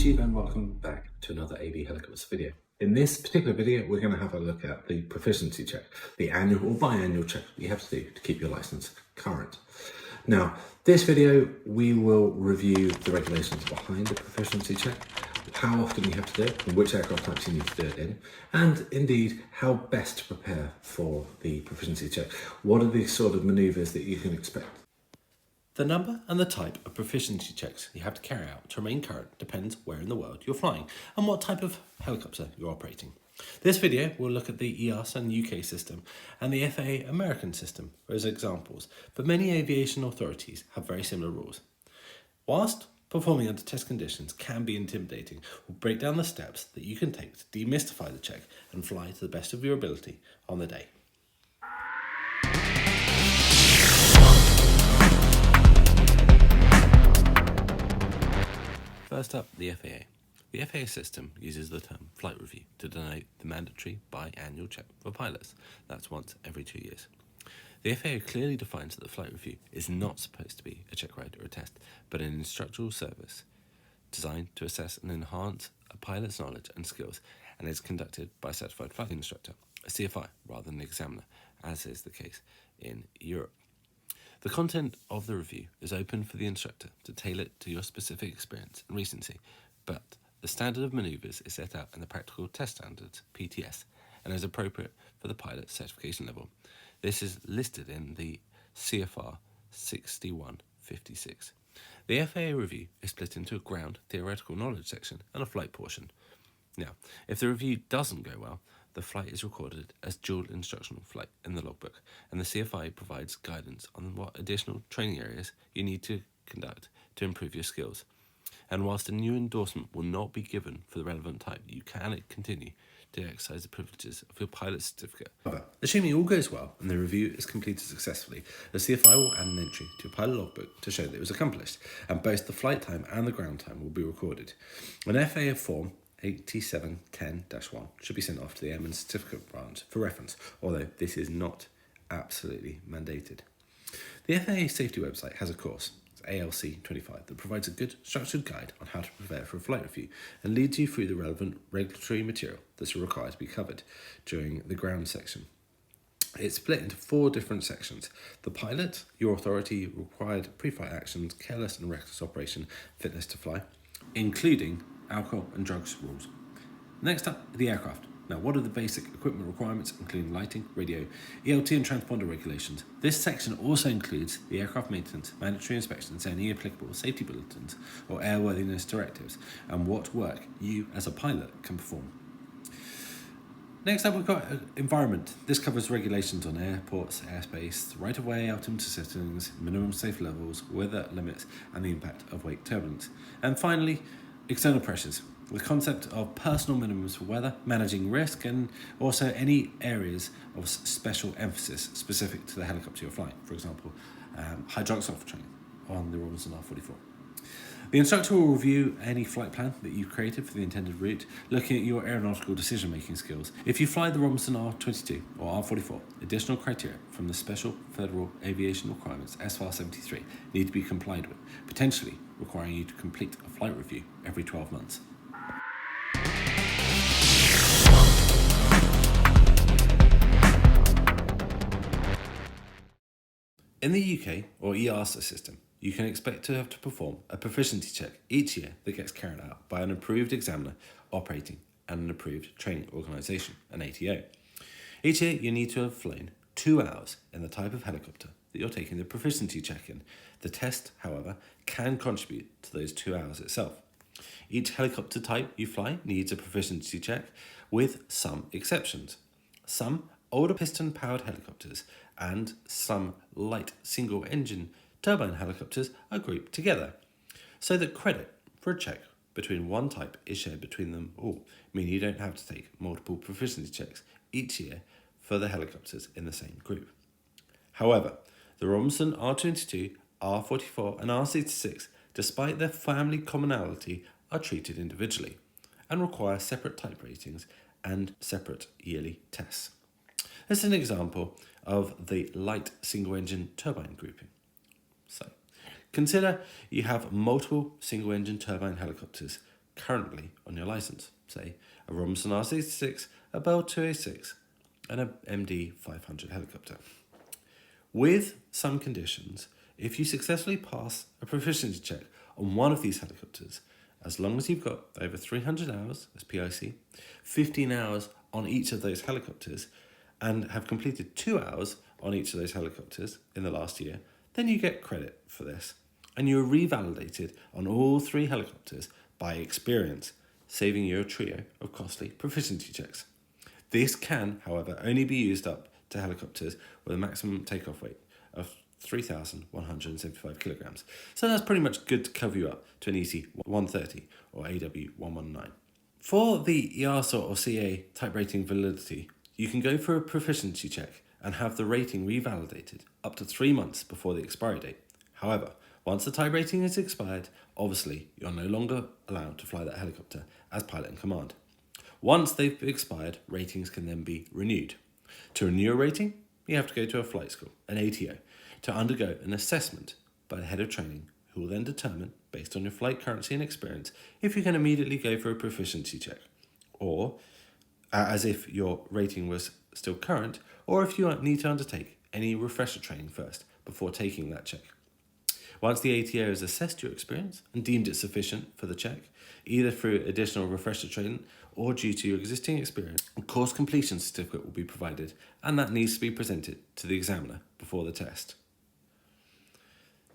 YouTube and welcome back to another AV Helicopters video. In this particular video, we're going to have a look at the proficiency check, the annual or biannual check that you have to do to keep your license current. Now, this video, we will review the regulations behind the proficiency check, how often you have to do it, and which aircraft types you need to do it in, and indeed, how best to prepare for the proficiency check. What are the sort of manoeuvres that you can expect? The number and the type of proficiency checks you have to carry out to remain current depends where in the world you're flying and what type of helicopter you're operating. This video will look at the EASA and UK system and the FAA American system as examples, but many aviation authorities have very similar rules. Whilst performing under test conditions can be intimidating, we'll break down the steps that you can take to demystify the check and fly to the best of your ability on the day. First up, the FAA. The FAA system uses the term flight review to denote the mandatory biannual check for pilots. That's once every 2 years. The FAA clearly defines that the flight review is not supposed to be a check ride or a test, but an instructional service designed to assess and enhance a pilot's knowledge and skills, and is conducted by a certified flight instructor, a CFI, rather than an examiner, as is the case in Europe. The content of the review is open for the instructor to tailor it to your specific experience and recency, but the standard of manoeuvres is set out in the Practical Test Standards, PTS, and is appropriate for the pilot certification level. This is listed in the CFR 6156. The FAA review is split into a ground theoretical knowledge section and a flight portion. Now, if the review doesn't go well, the flight is recorded as dual instructional flight in the logbook, and the CFI provides guidance on what additional training areas you need to conduct to improve your skills. And whilst a new endorsement will not be given for the relevant type, you can continue to exercise the privileges of your pilot certificate. However, assuming all goes well and the review is completed successfully, the CFI will add an entry to your pilot logbook to show that it was accomplished, and both the flight time and the ground time will be recorded. An FAA form 8710-1 should be sent off to the Airman Certificate Branch for reference, although this is not absolutely mandated. The FAA safety website has a course, ALC 25, that provides a good structured guide on how to prepare for a flight review and leads you through the relevant regulatory material that's required to be covered during the ground section. It's split into 4 different sections: the pilot, your authority, required pre-flight actions, careless and reckless operation, fitness to fly, including alcohol and drugs rules. Next up, the aircraft. Now, what are the basic equipment requirements, including lighting, radio, ELT and transponder regulations? This section also includes the aircraft maintenance, mandatory inspections, any applicable safety bulletins or airworthiness directives, and what work you as a pilot can perform. Next up, we've got environment. This covers regulations on airports, airspace, right-of-way, altimeter settings, minimum safe levels, weather limits, and the impact of wake turbulence. And finally, external pressures, the concept of personal minimums for weather, managing risk, and also any areas of special emphasis specific to the helicopter you're flying. For example, hydraulic soft training on the Robinson R44. The instructor will review any flight plan that you've created for the intended route, looking at your aeronautical decision-making skills. If you fly the Robinson R22 or R44, additional criteria from the Special Federal Aviation Requirements SFAR 73 need to be complied with, potentially requiring you to complete a flight review every 12 months. In the UK or EASA system, you can expect to have to perform a proficiency check each year that gets carried out by an approved examiner operating an approved training organisation, an ATO. Each year you need to have flown 2 hours in the type of helicopter that you're taking the proficiency check in. The test, however, can contribute to those 2 hours itself. Each helicopter type you fly needs a proficiency check, with some exceptions. Some older piston-powered helicopters and some light single-engine turbine helicopters are grouped together, so that credit for a check between one type is shared between them all, meaning you don't have to take multiple proficiency checks each year for the helicopters in the same group. However, the Robinson R22, R44 and R66, despite their family commonality, are treated individually and require separate type ratings and separate yearly tests. This is an example of the light single-engine turbine grouping. So, consider you have multiple single-engine turbine helicopters currently on your license, say a Robinson R66, a Bell 286, and a MD 500 helicopter. With some conditions, if you successfully pass a proficiency check on one of these helicopters, as long as you've got over 300 hours as PIC, 15 hours on each of those helicopters, and have completed 2 hours on each of those helicopters in the last year, then you get credit for this. And you are revalidated on all 3 helicopters by experience, saving you a trio of costly proficiency checks. This can, however, only be used up to helicopters with a maximum takeoff weight of 3,175 kilograms. So that's pretty much good to cover you up to an EC 130 or AW 119. For the EASA or CAA type rating validity, you can go for a proficiency check and have the rating revalidated up to 3 months before the expiry date. However, once the type rating is expired, obviously you're no longer allowed to fly that helicopter as pilot in command. Once they've expired, ratings can then be renewed. To renew a rating, you have to go to a flight school, an ATO, to undergo an assessment by the head of training, who will then determine, based on your flight currency and experience, if you can immediately go for a proficiency check, or as if your rating was still current, or if you need to undertake any refresher training first before taking that check. Once the ATO has assessed your experience and deemed it sufficient for the check, either through additional refresher training or due to your existing experience, a course completion certificate will be provided, and that needs to be presented to the examiner before the test.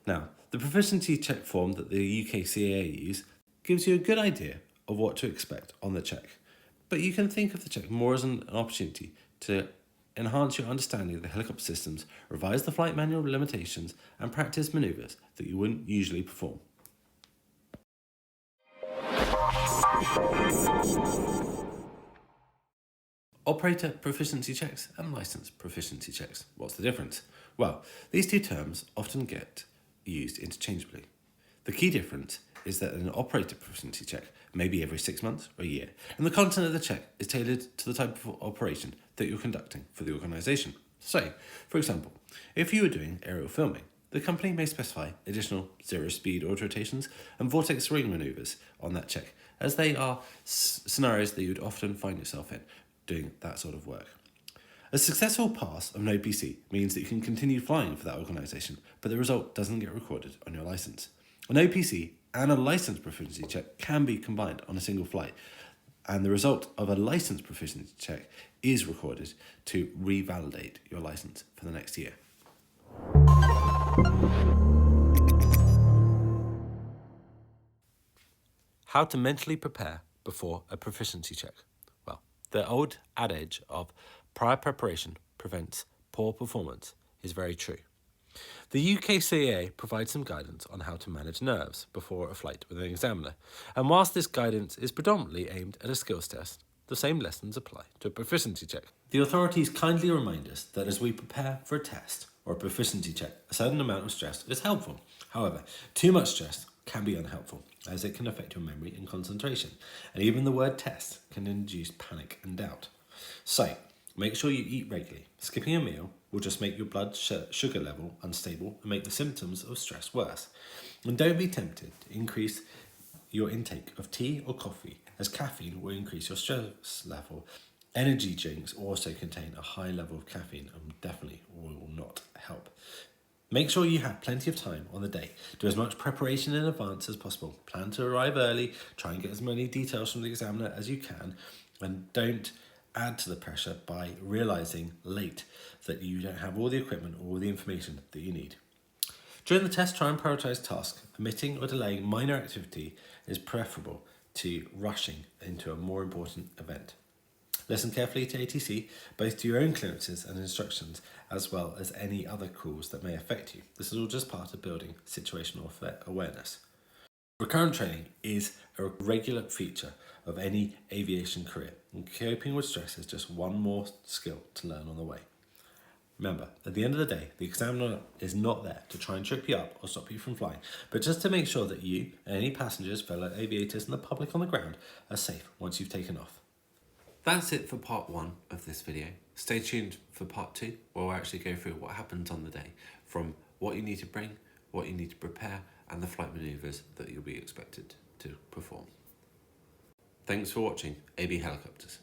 Now, the proficiency check form that the UK CAA use gives you a good idea of what to expect on the check, but you can think of the check more as an opportunity to enhance your understanding of the helicopter systems, revise the flight manual limitations, and practice manoeuvres that you wouldn't usually perform. Operator proficiency checks and license proficiency checks. What's the difference? Well, these two terms often get used interchangeably. The key difference is that an operator proficiency check may be every 6 months or a year, and the content of the check is tailored to the type of operation that you're conducting for the organisation. So, for example, if you were doing aerial filming, the company may specify additional zero-speed auto rotations and vortex ring manoeuvres on that check, as they are scenarios that you'd often find yourself in doing that sort of work. A successful pass of no PC means that you can continue flying for that organisation, but the result doesn't get recorded on your licence. An OPC and a licence proficiency check can be combined on a single flight, and the result of a licence proficiency check is recorded to revalidate your licence for the next year. How to mentally prepare before a proficiency check. Well, the old adage of prior preparation prevents poor performance is very true. The UK CAA provides some guidance on how to manage nerves before a flight with an examiner, and whilst this guidance is predominantly aimed at a skills test, the same lessons apply to a proficiency check. The authorities kindly remind us that as we prepare for a test or a proficiency check, a certain amount of stress is helpful. However, too much stress can be unhelpful, as it can affect your memory and concentration, and even the word test can induce panic and doubt. So, make sure you eat regularly. Skipping a meal will just make your blood sugar level unstable and make the symptoms of stress worse. And don't be tempted to increase your intake of tea or coffee, as caffeine will increase your stress level. Energy drinks also contain a high level of caffeine and definitely will not help. Make sure you have plenty of time on the day. Do as much preparation in advance as possible. Plan to arrive early, try and get as many details from the examiner as you can, and don't add to the pressure by realising late that you don't have all the equipment or all the information that you need. During the test, try and prioritise tasks. Omitting or delaying minor activity is preferable to rushing into a more important event. Listen carefully to ATC, both to your own clearances and instructions, as well as any other calls that may affect you. This is all just part of building situational awareness. Recurrent training is a regular feature of any aviation career, and coping with stress is just one more skill to learn on the way. Remember, at the end of the day, the examiner is not there to try and trip you up or stop you from flying, but just to make sure that you and any passengers, fellow aviators and the public on the ground are safe once you've taken off. That's it for part 1 of this video. Stay tuned for part 2, where we'll actually go through what happens on the day, from what you need to bring, what you need to prepare, and the flight manoeuvres that you'll be expected to perform. Thanks for watching AB Helicopters.